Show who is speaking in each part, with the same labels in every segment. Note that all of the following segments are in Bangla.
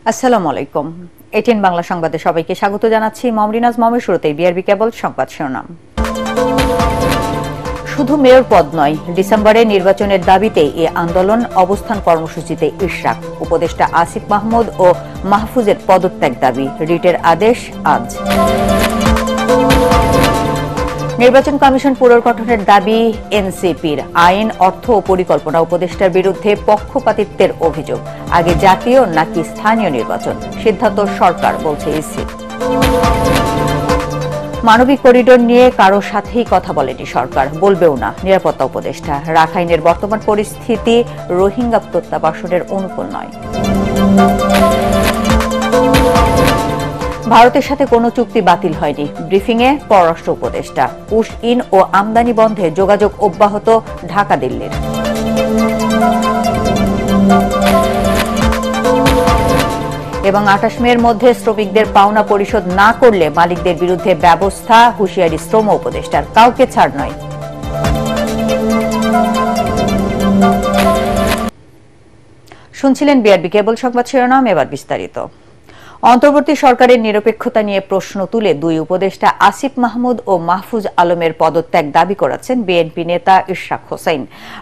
Speaker 1: আসসালামু আলাইকুম। এটিএন বাংলা সংবাদে সবাইকে স্বাগত জানাচ্ছি। মমরিনাজ মমের শুরুতেই বিআরবি কেবল সংবাদ শিরোনাম। শুধু মেয়র পদ নয়, ডিসেম্বরে নির্বাচনের দাবিতে এই আন্দোলন অবস্থান কর্মসূচিতে ইশরাক, উপদেষ্টা আসিফ মাহমুদ ও মাহফুজের পদত্যাগ দাবি, রিটের আদেশ আজ। নির্বাচন কমিশন পুনর্গঠনের দাবি এনসিপির, আইন অর্থ ও পরিকল্পনা উপদেষ্টার বিরুদ্ধে পক্ষপাতিত্বের অভিযোগ, আগে জাতীয় নাকি স্থানীয় নির্বাচন, সিদ্ধান্ত সরকার, বলছে ইসি। মানবিক করিডোর নিয়ে কারো সাথেই কথা বলেনি সরকার, বলবেও না নিরাপত্তা উপদেষ্টা। রাখাইনের বর্তমান পরিস্থিতি রোহিঙ্গা প্রত্যাবাসনের অনুকূল নয়। ভারতের সাথে কোনো চুক্তি বাতিল হয়নি, ব্রিফিংয়ে পররাষ্ট্র উপদেষ্টা। পুশ ইন ও আমদানি বন্ধে যোগাযোগ অব্যাহত ঢাকা দিল্লির। এবং 28 মের মধ্যে শ্রমিকদের পাওনা পরিশোধ না করলে মালিকদের বিরুদ্ধে ব্যবস্থা, হুঁশিয়ারি শ্রম উপদেষ্টার। কাউকে ছাড় নয়। শুনছিলেন বিআরবি কেবল সংবাদ শিরোনাম, এবার বিস্তারিত। অন্তর্বর্তী সরকারের নিরপেক্ষতা নিয়ে প্রশ্ন তুলে দুই উপদেষ্টা আসিফ মাহমুদ ও মাহফুজ আলমের পদত্যাগ দাবি করেছেন বিএনপি নেতা ইশরাক হোসেন।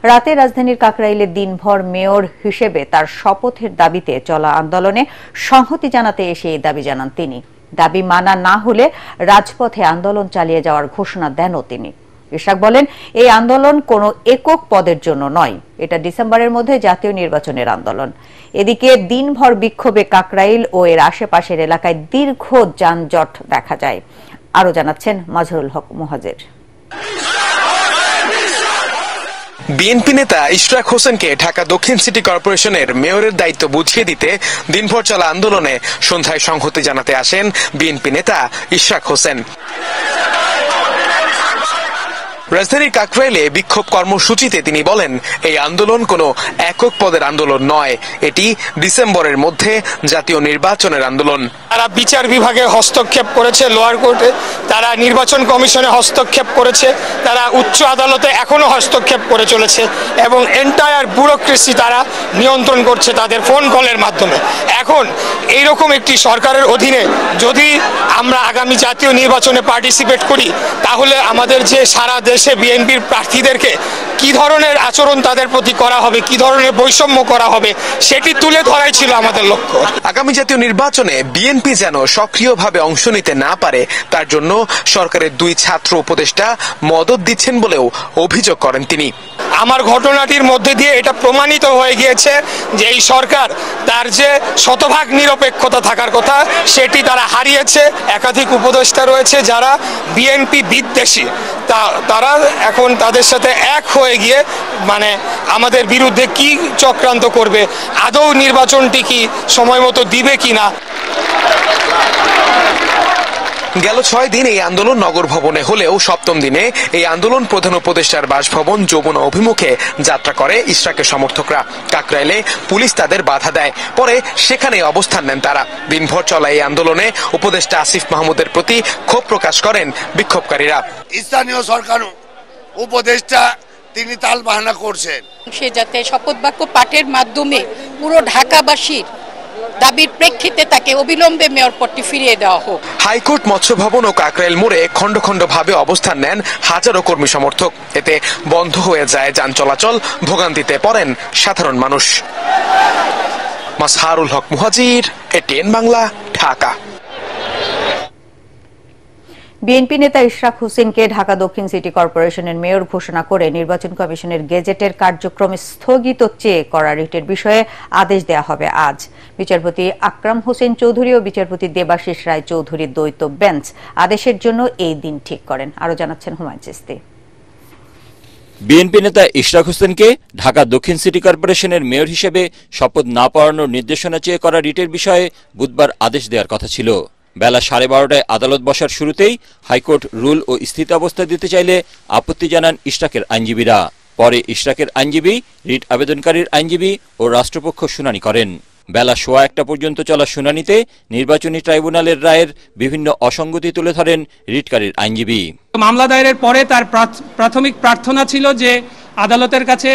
Speaker 1: রাতে রাজধানীর কাকরাইলে দিনভর মেয়র হিসেবে তার শপথের দাবিতে চলা আন্দোলনে সংহতি জানাতে এসে এই দাবি জানান তিনি। দাবি মানা না হলে রাজপথে আন্দোলন চালিয়ে যাওয়ার ঘোষণা দেনও তিনি। ইশরাক বলেন, এই আন্দোলন কোনো একক পদের জন্য নয়, এটা ডিসেম্বরের মধ্যে জাতীয় নির্বাচনের আন্দোলন। এদিকে দিনভর বিক্ষোভে কাকরাইল ও এর আশেপাশের এলাকায় দীর্ঘ যানজট দেখা যায়। আরো জানাচ্ছেন মাজহারুল হক মুহাজির।
Speaker 2: বিএনপি নেতা ইশরাক হোসেনকে ঢাকা দক্ষিণ সিটি কর্পোরেশনের মেয়রের দায়িত্ব বুঝিয়ে দিতে দিনভর চলা আন্দোলনে সন্ধ্যায় সংহতি জানাতে আসেন বিএনপি নেতা ইশরাক হোসেন। রাজধানীর কাকরাইলে বিক্ষোভ কর্মসূচিতে তিনি বলেন, এই আন্দোলন কোনো একক পদের আন্দোলন নয়, এটি ডিসেম্বরের মধ্যে জাতীয় নির্বাচনের আন্দোলন।
Speaker 3: তারা বিচার বিভাগে হস্তক্ষেপ করেছে, লোয়ার কোর্টে, তারা নির্বাচন কমিশনে হস্তক্ষেপ করেছে, তারা উচ্চ আদালতে এখনো হস্তক্ষেপ করে চলেছে এবং এন্টায়ার ব্যুরোক্রেসি তারা নিয়ন্ত্রণ করছে তাদের ফোন কলের মাধ্যমে। এখন এইরকম একটি সরকারের অধীনে যদি আমরা আগামী জাতীয় নির্বাচনে পার্টিসিপেট করি, তাহলে আমাদের যে সারা দেশে বিএনপির প্রার্থীদেরকে কি ধরনের আচরণ তাদের প্রতি করা হবে, কি ধরনের বৈষম্য করা হবে, সেটি তুলে ধরাই ছিল আমাদের লক্ষ্য।
Speaker 2: আগামী জাতীয় নির্বাচনে বিএনপি যেন সক্রিয়ভাবে অংশ নিতে না পারে, তার জন্য সরকারের দুই ছাত্র উপদেষ্টা মদদ দিচ্ছেন বলেও অভিযোগ করেন তিনি।
Speaker 3: আমার ঘটনাটির মধ্যে দিয়ে এটা প্রমাণিত হয়ে গিয়েছে যে এই সরকার তার যে শতভাগ নিরপেক্ষতা থাকার কথা সেটি তারা হারিয়েছে। একাধিক উপদেষ্টা রয়েছে যারা বিএনপি বিদ্বেষী, তারা এখন তাদের সাথে এক হয়ে গিয়ে আমাদের বিরুদ্ধে কি চক্রান্ত করবে, আদৌ নির্বাচনটি কি সময় মতো দিবে কিনা।
Speaker 2: গেল 6 দিন এই আন্দোলন নগর ভবনে হলেও সপ্তম দিনে এই আন্দোলন প্রধান উপদেষ্টার বাসভবন যমুনা অভিমুখে যাত্রা করে ইশরাকের সমর্থকরা। কাকরাইলে পুলিশ তাদের বাধা দেয়, পরে সেখানে অবস্থান নেন তারা। দিনভর চলা এই আন্দোলনে উপদেষ্টা আসিফ মাহমুদের প্রতি ক্ষোভ প্রকাশ করেন বিক্ষোভকারীরা।
Speaker 4: স্থানীয় সরকার উপদেষ্টা তিনি তালবাহানা করছেন,
Speaker 5: সে যাতে শপথ বাক্য পাঠের মাধ্যমে পুরো ঢাকাবাসীর দাবির প্রেক্ষিতে তাকে অবিলম্বে মেয়র পদটি ফিরিয়ে দেওয়া হোক।
Speaker 2: হাইকোর্ট, মৎস্য ভবন ও কাকরাইল মোড়ে খণ্ড খণ্ড ভাবে অবস্থান নেন হাজারো কর্মী সমর্থক। এতে বন্ধ হয়ে যায় যান চলাচল, ভোগান্তিতে পড়েন সাধারণ মানুষ। মাজহারুল হক মুহাজির, এটিএন বাংলা, ঢাকা।
Speaker 1: বিএনপি নেতা ইশরাক হোসেনকে ঢাকা দক্ষিণ সিটি কর্পোরেশনের মেয়র ঘোষণা করে নির্বাচন কমিশনের গেজেটের কার্যক্রম স্থগিত চেয়ে করা রিটের বিষয়ে আদেশ দেওয়া হবে আজ। বিচারপতি আকরাম হোসেন চৌধুরী ও বিচারপতি দেবাশিস রায় চৌধুরীর দ্বৈত বেঞ্চ আদেশের জন্য এই দিন ঠিক করেন। আরো জানাচ্ছেন হুমায়ুন চিস্তি।
Speaker 6: বিএনপি নেতা ইশরাক হোসেনকে ঢাকা দক্ষিণ সিটি কর্পোরেশনের মেয়র হিসেবে শপথ না পড়ানোর নির্দেশনা চেয়ে করা রিটের বিষয়ে বুধবার আদেশ দেওয়ার কথা ছিল। বেলা 12:30টায় আদালত বসার শুরুতেই হাইকোর্ট রুল ও স্থিতাবস্থা দিতে চাইলে আপত্তি জানান ইশরাকের আইনজীবীরা। পরে ইশরাকের আইনজীবী, রিট আবেদনকারীর আইনজীবী ও রাষ্ট্রপক্ষ শুনানি করেন। বেলা 1:15 পর্যন্ত চলা শুনানিতে নির্বাচনী ট্রাইব্যুনালের রায়ের বিভিন্ন অসঙ্গতি তুলে ধরেন রিটকারীর আইনজীবী।
Speaker 7: মামলা দায়েরের পরে তার প্রাথমিক প্রার্থনা ছিল যে আদালতের কাছে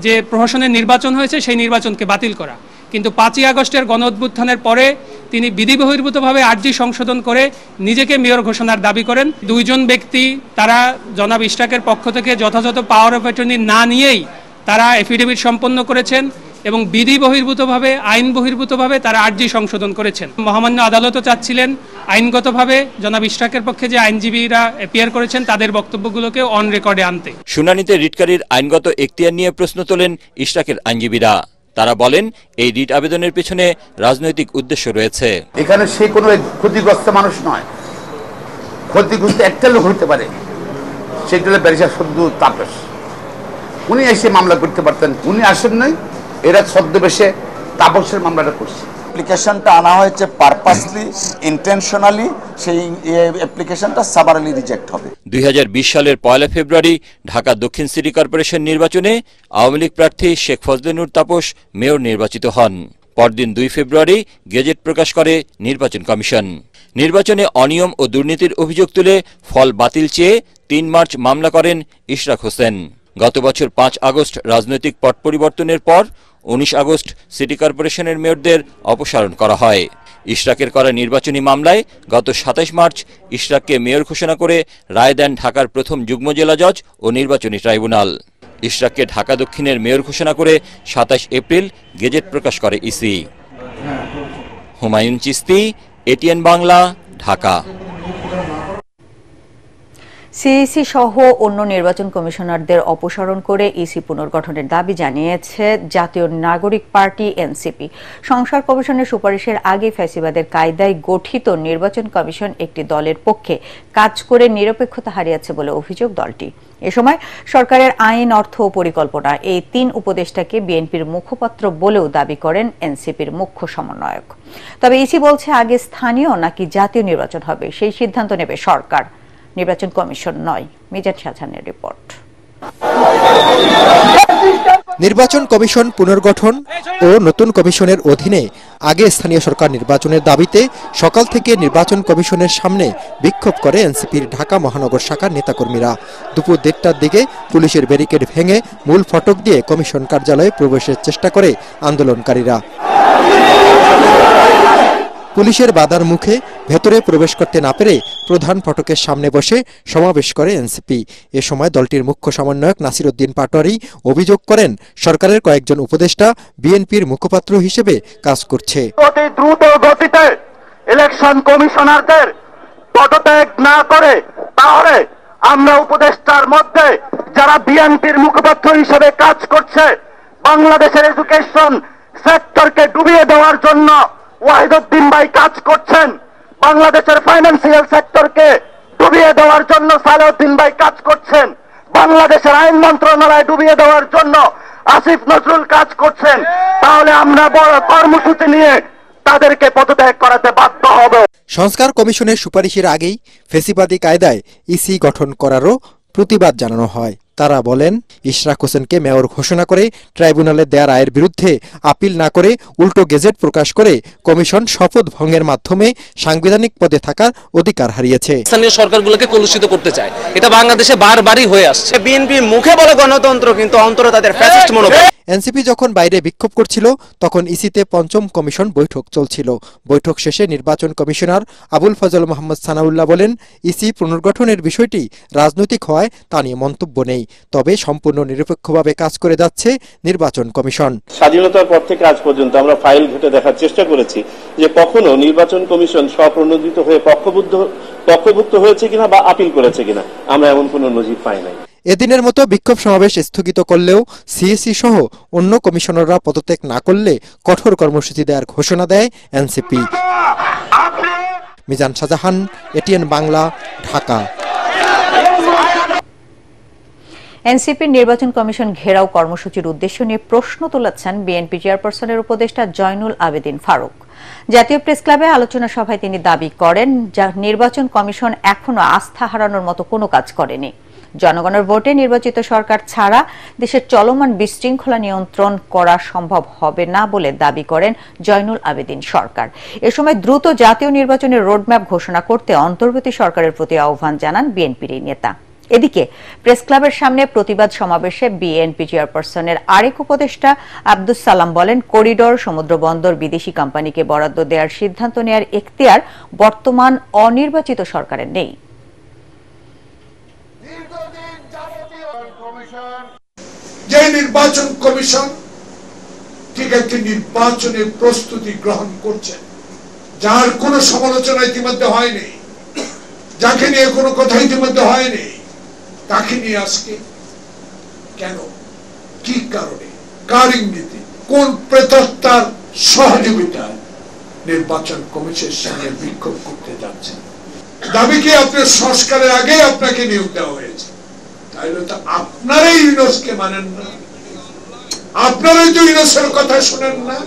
Speaker 7: যে প্রহসনের নির্বাচন হয়েছে সেই নির্বাচনকে বাতিল করা, কিন্তু 5ই আগস্টের গণঅভ্যুত্থানের পরে তিনি বিধি বহির্ভূতভাবে আর্জি সংশোধন করে নিজেকে মেয়র ঘোষণার দাবি করেন। দুইজন ব্যক্তি তারা জনাব ইশরাকের পক্ষ থেকে যথাযথ পাওয়ার অফ অ্যাটর্নি না নিয়েই তারা এফিডেভিট সম্পন্ন করেছেন এবং বিধি বহির্ভূতভাবে আইন বহির্ভূতভাবে তারা আর্জি সংশোধন করেছেন। মহামান্য আদালতও চাচ্ছিলেন আইনগতভাবে জনাব ইশরাকের পক্ষে যে আইনজীবীরা অ্যাপিয়ার করেছেন তাদের বক্তব্যগুলোকে অন রেকর্ডে আনতে।
Speaker 6: শুনানিতে রিটকারীর আইনগত এখতিয়ার নিয়ে প্রশ্ন তোলেন ইশরাকের আইনজীবীরা। তারা বলেন এই রিট আবেদনের পেছনে রাজনৈতিক উদ্দেশ্য রয়েছে।
Speaker 8: এখানে সে কোনো ক্ষতিগ্রস্ত মানুষ নয়, ক্ষতিগ্রস্ত একটা লোক হতে পারে, সেটা হলো ব্যারিস্টার সদ্য তাপস। উনি এসে মামলা করতে পারতেন, উনি আসেন নাই, এরা ছদ্মবেশে তাপসের মামলাটা করছে।
Speaker 9: অ্যাপ্লিকেশনটা আনা হয়েছে পারপাসলি, ইন্টেনশনালি, সেই অ্যাপ্লিকেশনটা সামারালি রিজেক্ট হবে।
Speaker 6: 2020 সালের 1 ফেব্রুয়ারি ঢাকা দক্ষিণ সিটি কর্পোরেশন নির্বাচনে আওয়ামী লীগ প্রার্থী শেখ ফজলে নূর তাপস মেয়র নির্বাচিত হন। পরদিন 2 ফেব্রুয়ারি গেজেট প্রকাশ করে নির্বাচন কমিশন। নির্বাচনে অনিয়ম ও দুর্নীতির অভিযোগ তুলে ফল বাতিল চেয়ে 3 মার্চ মামলা করেন ইশরাক হোসেন। গত বছর 5 আগস্ট রাজনৈতিক পট পরিবর্তনের পর 19 আগস্ট সিটি কর্পোরেশনের মেয়রদের অপসারণ করা হয়। ইশরাকের করা নির্বাচনী মামলায় গত 27 মার্চ ইশরাককে মেয়র ঘোষণা করে রায় দেন ঢাকার প্রথম যুগ্ম জেলা জজ ও নির্বাচনী ট্রাইব্যুনাল। ইশরাককে ঢাকা দক্ষিণের মেয়র ঘোষণা করে 27 এপ্রিল গেজেট প্রকাশ করে EC. Humayun Chishti, ATN Bangla, Dhaka.
Speaker 1: CEC সহ অন্য নির্বাচন কমিশনারদের অপসারণ করে ইসি পুনর্গঠনের দাবি জানিয়েছে জাতীয় নাগরিক পার্টি এনসিপি। সংস্কার কমিশনের সুপারিশের আগে ফ্যাসিবাদের কায়দায় গঠিত নির্বাচন কমিশন একটি দলের পক্ষে কাজ করে নিরপেক্ষতা হারিয়েছে বলে অভিযোগ দলটি। এ সময় সরকারের আইন, অর্থ ও পরিকল্পনা এই 3 উপদেষ্টাকে বিএনপির মুখপাত্র বলেও দাবি করেন এনসিপির মুখ্য সমন্বয়ক। তবে ইসি বলছে আগে স্থানীয় নাকি জাতীয় নির্বাচন হবে সেই সিদ্ধান্ত নেবে সরকার, নির্বাচন কমিশন নয়। মিজান শাহজাহানের রিপোর্ট।
Speaker 10: নির্বাচন কমিশন পুনর্গঠন ও নতুন কমিশনের অধীনে আগে স্থানীয় সরকার নির্বাচনের দাবিতে সকাল থেকে নির্বাচন কমিশনের সামনে বিক্ষোভ করে এনসিপির ঢাকা মহানগর শাখার নেতাকর্মীরা। দুপুর 1টার দিকে পুলিশের ব্যারিকেড ভেঙে মূল ফটক দিয়ে কমিশন কার্যালয়ে প্রবেশের চেষ্টা করে আন্দোলনকারীরা। পুলিশের বাধার মুখে ভেতরে প্রবেশ করতে না পেরে প্রধান ফটকের সামনে বসে সমাবেশ করে এনসিপি। এ সময় দলটির মুখ্য সমন্বয়ক নাসির উদ্দিন পাটোয়ারি অভিযোগ করেন সরকারের কয়েকজন উপদেষ্টা বিএনপির মুখপাত্র হিসেবে কাজ করছে।
Speaker 11: অতি দ্রুত গতিতে ইলেকশন কমিশনারদের পদত্যাগ না করে তাহলে আমরা উপদেষ্টার মধ্যে যারা বিএনপির মুখপাত্র হিসেবে কাজ করছে, বাংলাদেশের এডুকেশন সেক্টরকে ডুবিয়ে দেওয়ার জন্য ওয়াহিদুদ্দিন ভাই কাজ করছেন, বাংলাদেশের ফাইন্যান্সিয়াল সেক্টরকে ডুবিয়ে দেওয়ার জন্য সালেউদ্দিন ভাই কাজ করছেন, বাংলাদেশের আইন মন্ত্রণালয় ডুবিয়ে দেওয়ার জন্য আসিফ নজরুল কাজ করছেন, তাহলে আমরা বড় কর্মসূচি নিয়ে তাদেরকে পদত্যাগ করাতে বাধ্য হব।
Speaker 10: সংস্কার কমিশনের সুপারিশের আগেই ফ্যাসিবাদী কায়দায় ইসি গঠন করারও প্রতিবাদ জানানো হয়। তারা বলেন ইশরাক হোসেনকে মেয়র ঘোষণা করে ট্রাইব্যুনালে দেয়া রায়ের বিরুদ্ধে আপিল না করে উল্টো গেজেট প্রকাশ করে কমিশন শপথ ভঙ্গের মাধ্যমে সাংবিধানিক পদে থাকার অধিকার হারিয়েছে।
Speaker 12: স্থানীয় সরকারগুলোকে কলুষিত করতে চায়, এটা বাংলাদেশে বারবারই হয়ে আসছে। বিএনপি মুখে বলে গণতন্ত্র, কিন্তু অন্তরে তাদের ফ্যাসিস্ট মনোভাব।
Speaker 10: এনসিপি যখন বাইরে বিক্ষোভ করছিল তখন ইসিতে ৫ম কমিশন বৈঠক চলছিল। বৈঠক শেষে নির্বাচন কমিশনার আবুল ফজল মোহাম্মদ সানাউল্লাহ বলেন ইসি পুনর্গঠনের বিষয়টি রাজনৈতিক হওয়ায় তা নিয়ে মন্তব্য নেই, তবে সম্পূর্ণ নিরপেক্ষভাবে কাজ করে যাচ্ছে নির্বাচন কমিশন।
Speaker 13: স্বাধীনতার পর থেকে আজ পর্যন্ত আমরা ফাইল ঘেঁটে দেখার চেষ্টা করেছি যে কখনো নির্বাচন কমিশন স্বপ্রণোদিত হয়ে পক্ষভুক্ত হয়েছে কিনা বা আপিল করেছে কিনা, আমরা এমন কোনো নজির পাই নাই।
Speaker 10: এদিনের মতো বিক্ষোভ সমাবেশ স্থগিত করলেও সিএসি সহ অন্য কমিশনাররা পদত্যাগ না করলে কঠোর কর্মসূচি দেওয়ার ঘোষণা দেয় এনসিপি। মিজান শাহজাহান, এটিএন বাংলা, ঢাকা।
Speaker 1: এনসিপির নির্বাচন কমিশন ঘেরাও কর্মসূচির উদ্দেশ্য নিয়ে প্রশ্ন তুলেছেন বিএনপি চেয়ারপারসনের উপদেষ্টা জয়নুল আবেদিন ফারুক। জাতীয় প্রেস ক্লাবে আলোচনা সভায় তিনি দাবি করেন নির্বাচন কমিশন এখনো আস্থা হারানোর মতো কোনো কাজ করেনি। জনগণের ভোটে নির্বাচিত সরকার ছাড়া দেশের চলমান বিশৃঙ্খলা নিয়ন্ত্রণ করা সম্ভব হবে না বলে দাবি করেন জয়নুল আবেদিন সরকার। এ সময় দ্রুত জাতীয় নির্বাচনের রোডম্যাপ ঘোষণা করতে অন্তর্বর্তী সরকারের প্রতি আহ্বান জানান বিএনপির এই নেতা। এদিকে প্রেস ক্লাবের সামনে প্রতিবাদ সমাবেশে বিএনপি চেয়ারপারসনের আরেক উপদেষ্টা আব্দুস সালাম বলেন, করিডোর, সমুদ্র বন্দর বিদেশি কোম্পানিকে বরাদ্দ দেওয়ার সিদ্ধান্ত নেওয়ার এখতিয়ার বর্তমান অনির্বাচিত সরকারের নেই।
Speaker 14: যে নির্বাচন কমিশন ঠিক একটি নির্বাচনের প্রস্তুতি গ্রহণ করছে, যার কোনো সমালোচনা ইতিমধ্যে হয়নি, যাকে নিয়ে কোনো কথা ইতিমধ্যে হয়নি, তাকে নিয়ে আজকে কেন, কি কারণে, কার ইঙ্গিতে, কোন প্রেতাত্মার সহযোগিতায় নির্বাচন কমিশনের সঙ্গে বিক্ষোভ করতে যাচ্ছেন? দাবি কি আপনার সংস্কারের আগে আপনাকে নিয়োগ দেওয়া হয়েছে? তাইলে তো আপনারাই ইউনুসকে মানেন না, আপনারাই তো ইউনুসের কথা শুনেন না।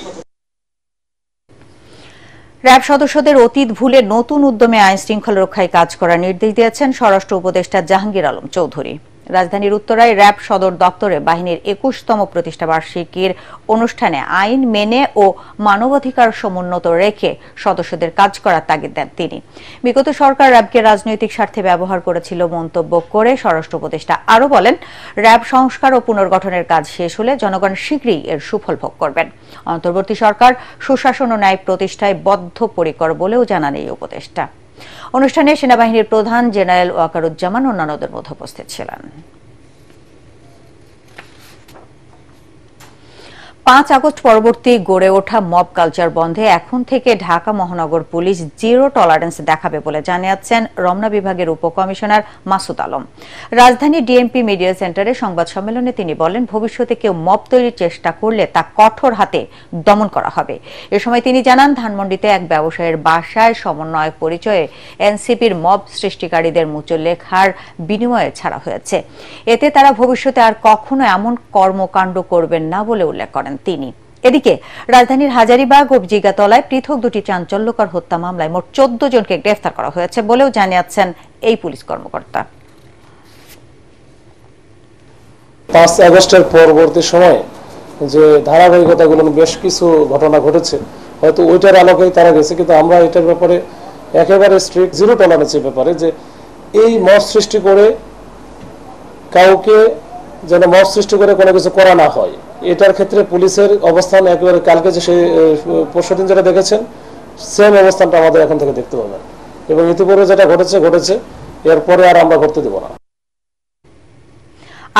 Speaker 1: র্যাব সদস্যদের অতীত ভুলে নতুন উদ্যমে আইন শৃঙ্খলা রক্ষায় কাজ করার নির্দেশ দিয়েছেন স্বরাষ্ট্র উপদেষ্টা জাহাঙ্গীর আলম চৌধুরী। রাজধানীর উত্তরায় র্যাব সদর দপ্তরে বাহিনীর ২১তম প্রতিষ্ঠা বার্ষিকীর অনুষ্ঠানে আইন মেনে ও মানবাধিকার সমুন্নত রেখে সদস্যদের কাজ করার তাগিদ দেন তিনি। বিগত সরকার র্যাবকে রাজনৈতিক স্বার্থে ব্যবহার করেছিল মন্তব্য করে স্বরাষ্ট্র উপদেষ্টা আরও বলেন, র্যাব সংস্কার ও পুনর্গঠনের কাজ শেষ হলে জনগণ শীঘ্রই এর সুফল ভোগ করবেন। অন্তর্বর্তী সরকার সুশাসন ও ন্যায় প্রতিষ্ঠায় বদ্ধপরিকর বলেও জানান এই উপদেষ্টা। অনুষ্ঠানে সেনাবাহিনীর প্রধান জেনারেল ওয়াকারুজ্জামান অন্যান্যদের মধ্যে উপস্থিত ছিলেন। ৫ আগস্ট পরবর্তী গড়ে ওঠা মব কালচার বন্ধে এখন থেকে ঢাকা মহানগর পুলিশ জিরো টলারেন্স দেখাবে বলে জানিয়েছেন রমনা বিভাগের উপকমিশনার মাসুদ আলম। রাজধানী ডিএমপি মিডিয়া সেন্টারে সংবাদ সম্মেলনে তিনি বলেন, ভবিষ্যতে কেউ মব তৈরির চেষ্টা করলে তা কঠোর হাতে দমন করা হবে। এ সময় তিনি জানান, ধানমন্ডিতে এক ব্যবসায়ীর বাসায় সমন্বয়ক পরিচয়ে এনসিপির মব সৃষ্টিকারীদের মুচলেখার বিনিময়ে ছাড়া হয়েছে। এতে তারা ভবিষ্যতে আর কখনো এমন কর্মকাণ্ড করবেন না বলে উল্লেখ করেন তিনি। এদিকে রাজধানীর হাজারীবাগ ও জিগাতলায় পৃথক দুটি চাঞ্চল্যকর হত্যা মামলায় মোট ১৪ জনকে গ্রেফতার করা হয়েছে বলেও জানিয়েছেন এই পুলিশ কর্মকর্তা।
Speaker 15: ৫ আগস্টের পরবর্তী সময়ে যে ধারাবাহিকতাগুলো বেশ কিছু ঘটনা ঘটেছে, হয়তো ওইটার আলোকেই তারা গেছে, কিন্তু আমরা এটার ব্যাপারে একেবারে স্ট্রিক্ট জিরো টলারেন্সের ব্যাপারে, যে এই মব সৃষ্টি করে কাউকে যেন মব সৃষ্টি করে কোনো কিছু করা না হয়, এটার ক্ষেত্রে পুলিশের অবস্থান একেবারে কালকে যে সেই পরশুদিন যেটা দেখেছেন সেম অবস্থানটা আমাদের এখন থেকে দেখতে পাবেন। এবং ইতিপূর্বে যেটা ঘটেছে এরপরে আর আমরা করতে দেব না।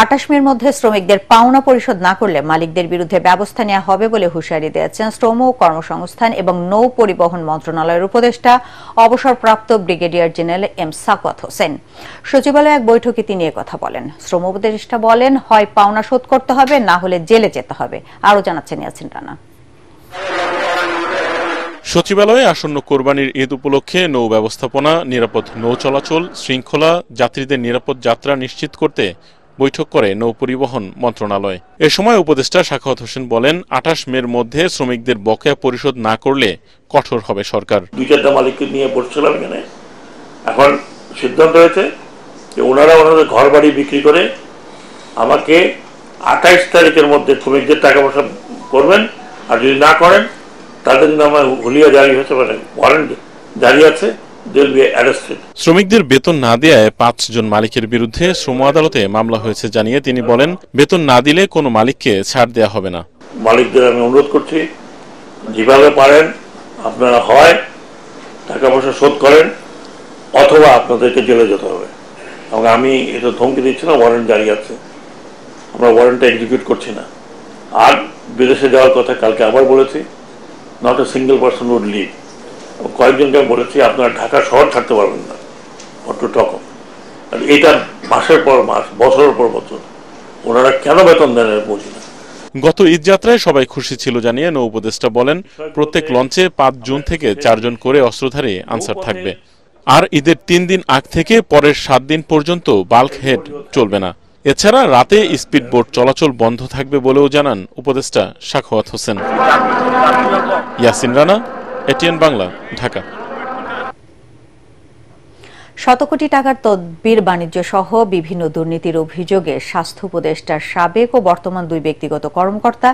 Speaker 1: ২৮ মের মধ্যে শ্রমিকদের পাওনা পরিশোধ না করলে মালিকদের বিরুদ্ধে ব্যবস্থা নেওয়া হবে বলে হুঁশিয়ারি দিয়েছেন শ্রম ও কর্মসংস্থান এবং নৌ পরিবহন মন্ত্রণালয়ের উপদেষ্টা অবসরপ্রাপ্ত brigadier general M Sakhawat Hossain. সচিবালয়ে এক বৈঠকে তিনি কথা বলেন। শ্রম উপদেষ্টা বলেন, হয় পাওনা শোধ করতে হবে, না হলে জেলে যেতে হবে। আরও জানাচ্ছেন ইয়াসিন রানা।
Speaker 16: সচিবালয়ে আসন্ন কোরবানির ঈদ উপলক্ষে নৌ ব্যবস্থাপনা, নিরাপদ নৌ চলাচল, শৃঙ্খলা, যাত্রীদের নিরাপদ যাত্রা নিশ্চিত করতে বৈঠক করে নৌ পরিবহন মন্ত্রণালয়। এ সময় উপদেষ্টা সাখাওয়াত হোসেন বলেন, ২৮ মের মধ্যে শ্রমিকদের বকেয়া পরিশোধ না করলে কঠোর হবে সরকার।
Speaker 17: ২-৪টা মালিককে নিয়ে বসছিলাম এখানে, এখন সিদ্ধান্ত হয়েছে যে ওনারা ওনাদের ঘর বাড়ি বিক্রি করে আমাকে ২৮ তারিখের মধ্যে শ্রমিকদের টাকা পয়সা করবেন, আর যদি না করেন তাদের জন্য আমার হুলিয়া জারি হয়েছে, মানে ওয়ারেন্ট জারি আছে।
Speaker 16: শ্রমিকদের বেতন না দেয়ায় ৫ জন মালিকের বিরুদ্ধে শ্রম আদালতে মামলা হয়েছে জানিয়ে তিনি বলেন, বেতন না দিলে কোনো মালিককে ছাড় দেয়া হবে না।
Speaker 17: মালিকদের আমি অনুরোধ করছি, যেভাবে পারেন আপনারা হয় টাকা পয়সা শোধ করেন, অথবা আপনাদেরকে জেলে যেতে হবে। এবং আমি এটা ধমকি দিচ্ছি না, ওয়ারেন্ট জারি আছে, আমরা ওয়ারেন্টটা এক্সিকিউট করছি না। আর বিদেশে যাওয়ার কথা কালকে আবার বলেছি, not a single person would leave. কয়েকজনকে বলেছি আপনারা ঢাকা শহর ছাড়তে পারবেন না, আর এটা মাসের পর মাস, বছরের পর বছর ওনারা কেন বেতন দেন বুঝি না।
Speaker 16: গত ঈদ যাত্রায় সবাই খুশি ছিল জানিয়ে নৌ উপদেষ্টা বলেন, প্রত্যেক লঞ্চে ৫ জুন থেকে ৪ জন করে অস্ত্রধারী আনসার থাকবে। আর ঈদের ৩ দিন আগ থেকে পরের ৭ দিন পর্যন্ত বাল্ক হেড চলবে না। এছাড়া রাতে স্পিড বোট চলাচল বন্ধ থাকবে বলেও জানান উপদেষ্টা সাখাওয়াত হোসেন। ইয়াসিন রানা, এটিএন বাংলা, ঢাকা।
Speaker 1: শত কোটি টাকার তদবির বাণিজ্য সহ বিভিন্ন দুর্নীতির অভিযোগে স্বাস্থ্য উপদেষ্টার সাবেক ও বর্তমান দুই ব্যক্তিগত কর্মকর্তা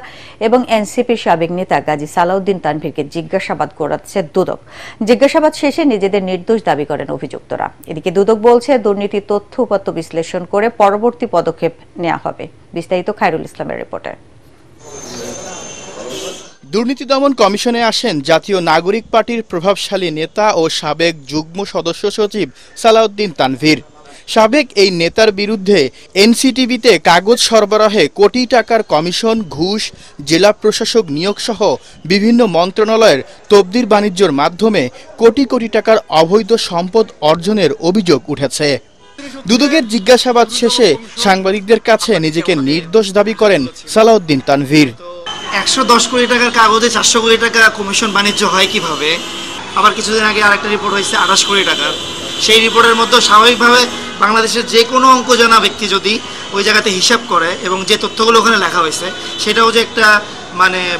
Speaker 1: এবং এনসিপির সাবেক নেতা গাজী সালাউদ্দিন তানভীরকে জিজ্ঞাসাবাদ করাচ্ছে দুদক। জিজ্ঞাসাবাদ শেষে নিজেদের নির্দোষ দাবি করেন অভিযুক্তরা। এদিকে দুদক বলছে দুর্নীতির তথ্য উপাত্ত বিশ্লেষণ করে পরবর্তী পদক্ষেপ নেওয়া হবে। বিস্তারিত খায়রুল ইসলামের রিপোর্টে।
Speaker 18: দুর্নীতি দমন কমিশনে আসেন জাতীয় নাগরিক পার্টির প্রভাবশালী নেতা ও সাবেক যুগ্ম সদস্য সচিব সালাউদ্দিন তানভীর। সাবেক এই নেতার বিরুদ্ধে এনসিটিভিতে কাগজ সরবরাহে কোটি টাকার কমিশন, ঘুষ, জেলা প্রশাসক নিয়োগ সহ বিভিন্ন মন্ত্রণালয়ের তদবির বাণিজ্যের মাধ্যমে কোটি কোটি টাকার অবৈধ সম্পদ অর্জনের অভিযোগ উঠেছে। দুদকের জিজ্ঞাসাবাদ শেষে সাংবাদিকদের কাছে নিজেকে নির্দোষ দাবি করেন সালাউদ্দিন তানভীর।
Speaker 19: 110 কোটি টাকার কাগজে 400 কোটি টাকা কমিশন বাণিজ্য হয় কিভাবে? আবার কিছুদিন আগে আরেকটা রিপোর্ট হয়েছে 28 কোটি টাকার। সেই রিপোর্টের মধ্যে স্বাভাবিকভাবে বাংলাদেশের যে কোনো অঙ্ক জানা ব্যক্তি যদি ওই জায়গাতে হিসাব করে এবং যে তথ্যগুলো ওখানে লেখা হয়েছে সেটাও যে একটা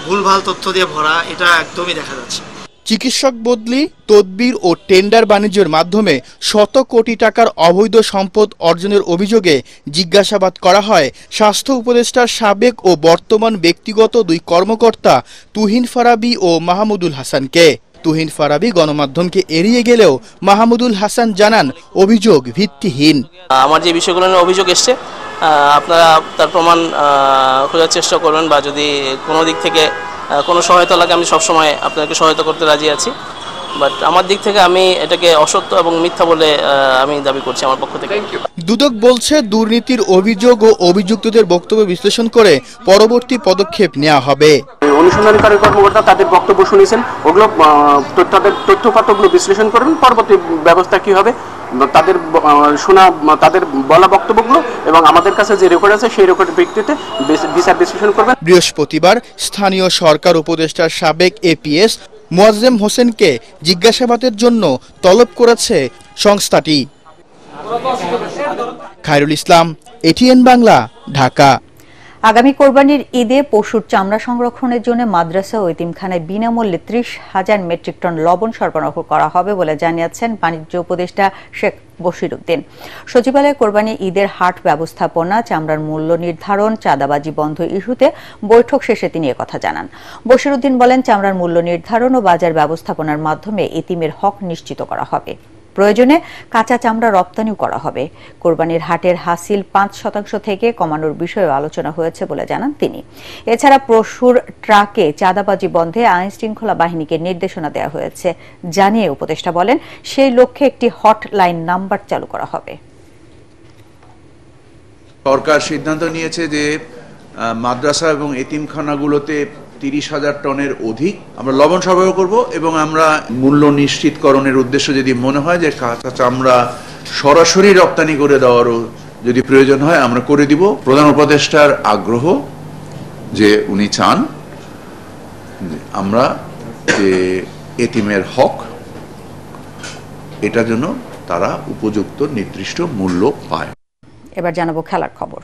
Speaker 19: ভুলভাল তথ্য দিয়ে ভরা, এটা একদমই দেখা যাচ্ছে।
Speaker 18: চিকিৎসক বদলি, তদবির ও টেন্ডার বাণিজ্যের মাধ্যমে শত কোটি টাকার অবৈধ সম্পদ অর্জনের অভিযোগে জিজ্ঞাসাবাদ করা হয় স্বাস্থ্য উপদেষ্টার সাবেক ও বর্তমান ব্যক্তিগত দুই কর্মকর্তা তুহিন ফারাবী ও মাহমুদুল হাসানকে। তুহিন ফারাবী গণমাধ্যমকে এড়িয়ে গেলেও মাহমুদুল হাসান জানান অভিযোগ ভিত্তিহীন।
Speaker 20: আমার যে বিষয়গুলো নিয়ে অভিযোগ এসছে আপনারা তার প্রমাণ খোঁজার চেষ্টা করবেন, বা যদি কোনো দিক থেকে কোনো সহায়তা লাগে আমি সবসময় আপনাকে সহায়তা করতে রাজি আছি। বাট আমার দিক থেকে আমি এটাকে অসত্য এবং মিথ্যা বলে আমি দাবি করছি আমার পক্ষ থেকে।
Speaker 18: দুদক বলছে দুর্নীতির অভিযোগ ও অভিযুক্তদের বক্তব্য বিশ্লেষণ করে পরবর্তী পদক্ষেপ নেওয়া হবে।
Speaker 12: অনুসন্ধানকারী কর্মকর্তা তাদের বক্তব্য শুনেছেন, ওগুলো তাদের তথ্যপাত্রগুলো বিশ্লেষণ করবেন, পরবর্তী ব্যবস্থা কি হবে তাদের শোনা, তাদের বলা বক্তব্যগুলো এবং আমাদের কাছে যে রেকর্ড আছে সেই রেকর্ডের ভিত্তিতে বিচার বিশ্লেষণ করবেন।
Speaker 18: বৃহস্পতিবার স্থানীয় সরকার উপদেষ্টার সাবেক এপিএস মোয়াজ্জেম হোসেনকে জিজ্ঞাসাবাদের জন্য তলব করেছে সংস্থাটি। খায়রুল ইসলাম, এটিএন বাংলা, ঢাকা।
Speaker 1: আগামী কোরবানির ঈদে পশুর চামড়া সংরক্ষণের জন্য মাদ্রাসা ও এতিমখানায় বিনামূল্যে 30,000 মেট্রিক টন লবণ সরবরাহ করা হবে বলে জানিয়েছেন বাণিজ্য উপদেষ্টা শেখ বশিরউদ্দিন। সচিবালয়ে কোরবানি ঈদের হাট ব্যবস্থাপনা, চামড়ার মূল্য নির্ধারণ, চাঁদাবাজি বন্ধ ইস্যুতে বৈঠক শেষে তিনি একথা জানান। বশিরউদ্দিন বলেন, চামড়ার মূল্য নির্ধারণ ও বাজার ব্যবস্থাপনার মাধ্যমে এতিমের হক নিশ্চিত করা হবে। প্রয়োজনে কাঁচা চামড়া রপ্তানিও করা হবে। কোরবানির হাটের হাসিল 5% থেকে কমানোর বিষয়ে আলোচনা হয়েছে বলে জানান তিনি। এছাড়া পশুর ট্রাকে চাঁদাবাজি বন্ধে আইন শৃঙ্খলা বাহিনীকে নির্দেশনা দেওয়া হয়েছে জানিয়ে উপদেষ্টা বলেন, সেই লক্ষ্যে একটি হটলাইন নাম্বার চালু করা হবে।
Speaker 21: সরকার সিদ্ধান্ত নিয়েছে যে মাদ্রাসা এবং এতিমখানাগুলোতে 30,000 টনের অধিক আমরা লবণ সরবরাহ করব এবং আমরা মূল্য নিশ্চিতকরণের উদ্দেশ্য যদি মনে হয় যে কাঁচা চামড়া সরাসরি রপ্তানি করে দেওয়ারও যদি প্রয়োজন হয় আমরা করে দিব। প্রধান উপদেষ্টার আগ্রহ যে উনি চান আমরা যে এতিমের হক এটার জন্য তারা উপযুক্ত নির্দিষ্ট মূল্য পায়।
Speaker 1: এবার জানাবো খেলার খবর।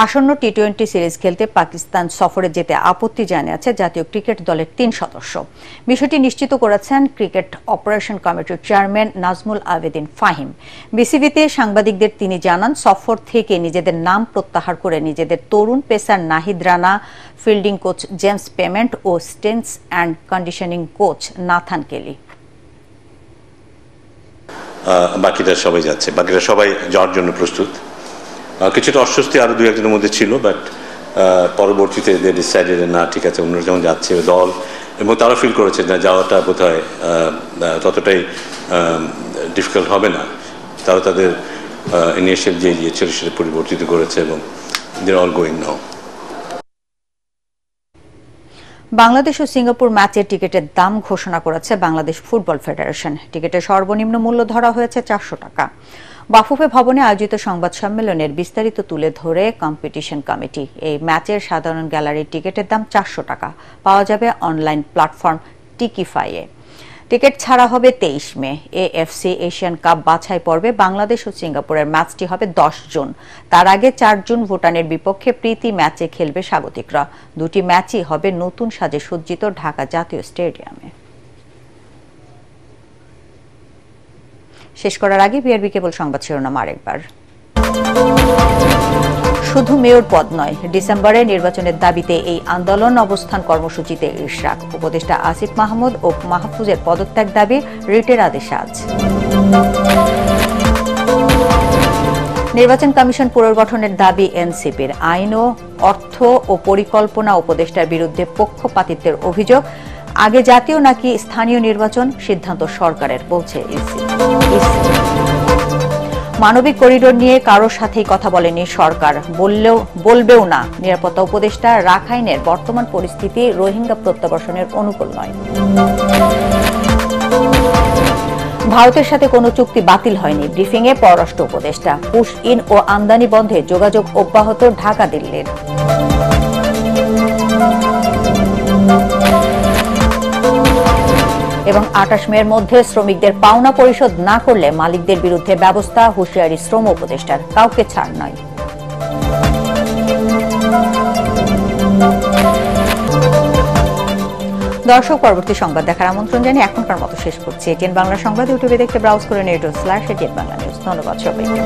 Speaker 1: আসন্ন টি-20 সিরিজ খেলতে পাকিস্তান সফরে যেতে আপত্তি জানিয়েছে জাতীয় ক্রিকেট দলের 3 সদস্য। বিষয়টি নিশ্চিত করেছেন ক্রিকেট অপারেশন কমিটির চেয়ারম্যান নাজমুল আবেদিন ফাহিম। বিসিবিতে সাংবাদিকদের তিনি জানান, সফর থেকে নিজেদের নাম প্রত্যাহার করে নিজেদের তরুণ pacer Nahid Rana, fielding coach James Pamment ও strength and conditioning coach Nathan Kelly.
Speaker 22: বাকিরা সবাই যাচ্ছে, বাকিরা সবাই যাওয়ার জন্য প্রস্তুত। কিছুটা অস্বস্তি আরো 2-1 মধ্যে ছিল, বাট পরবর্তীতে ডিসাইডেড না ঠিক আছে অন্যরা যেমন যাচ্ছে দল এবং তারা ফিল করেছে না যাওয়াটা বোধহয় ততটাই ডিফিকাল্ট হবে না। তারা তাদের ইনিশিয়াল যে ছিল সেটা পরিবর্তিত করেছে এবং দে আর অল গোয়িং নাও।
Speaker 1: বাংলাদেশ ও সিঙ্গাপুর ম্যাচের টিকিটের দাম ঘোষণা করেছে বাংলাদেশ ফুটবল ফেডারেশন। টিকিটের সর্বনিম্ন মূল্য ধরা হয়েছে 400 টাকা। বাফুফে ভবনে আয়োজিত সংবাদ সম্মেলনের বিস্তারিত তুলে ধরে কম্পিটিশন কমিটি, এই ম্যাচের সাধারণ গ্যালারির টিকিটের দাম 400 টাকা পাওয়া যাবে অনলাইন প্ল্যাটফর্ম টিকিফাইয়ে। টিকিট ছাড়া হবে 23 মে। এএফসি এশিয়ান কাপ বাছাই পর্বে বাংলাদেশ ও সিঙ্গাপুরের ম্যাচটি হবে 10 জুন। তার আগে 4 জুন ভুটানের বিপক্ষে প্রীতি ম্যাচে খেলবে স্বাগতিকরা। দুটি ম্যাচই হবে নতুন সাজে সজ্জিত ঢাকা জাতীয় স্টেডিয়ামে। শেষ করার আগে বিআরবি কেবল সংবাদ শিরোনাম আরেকবার। শুধু মেয়র পদ নয়, ডিসেম্বরে নির্বাচনের দাবিতে এই আন্দোলন অবস্থান কর্মসূচিতে ইশরাক। উপদেষ্টা আসিফ মাহমুদ ও মাহফুজের পদত্যাগ দাবি রিটের আদেশ আজ। নির্বাচন কমিশন পুনর্গঠনের দাবি এনসিপির। আইন ও অর্থ ও পরিকল্পনা উপদেষ্টার বিরুদ্ধে পক্ষপাতিত্বের অভিযোগ। আগে জাতীয় নাকি স্থানীয় নির্বাচন, সিদ্ধান্ত সরকারের, বলছে ইসি। মানবিক করিডোর নিয়ে কারোর সাথেই কথা বলেনি সরকার, বলবেও না। নিরাপত্তা উপদেষ্টা রাখাইনের বর্তমান পরিস্থিতি রোহিঙ্গা প্রত্যাবর্ষণের অনুকূল নয়। ভারতের সাথে কোনো চুক্তি বাতিল হয়নি, ব্রিফিংয়ে পররাষ্ট্র উপদেষ্টা। পুশ ইন ও আমদানি বন্ধে যোগাযোগ অব্যাহত ঢাকা দিল্লির। এবং 28 মের মধ্যে শ্রমিকদের পাওনা পরিশোধ না করলে মালিকদের বিরুদ্ধে ব্যবস্থা, হুঁশিয়ারি শ্রম উপদেষ্টার। কাউকে ছাড় নয়। দর্শক, পরবর্তী সংবাদ দেখার আমন্ত্রণ জানিয়ে এখনকার মতো শেষ করছি। এটিএন বাংলা সংবাদ ইউটিউবে দেখতে ব্রাউজ করে নেট/এটিএন বাংলা নিউজ। ধন্যবাদ সবাইকে।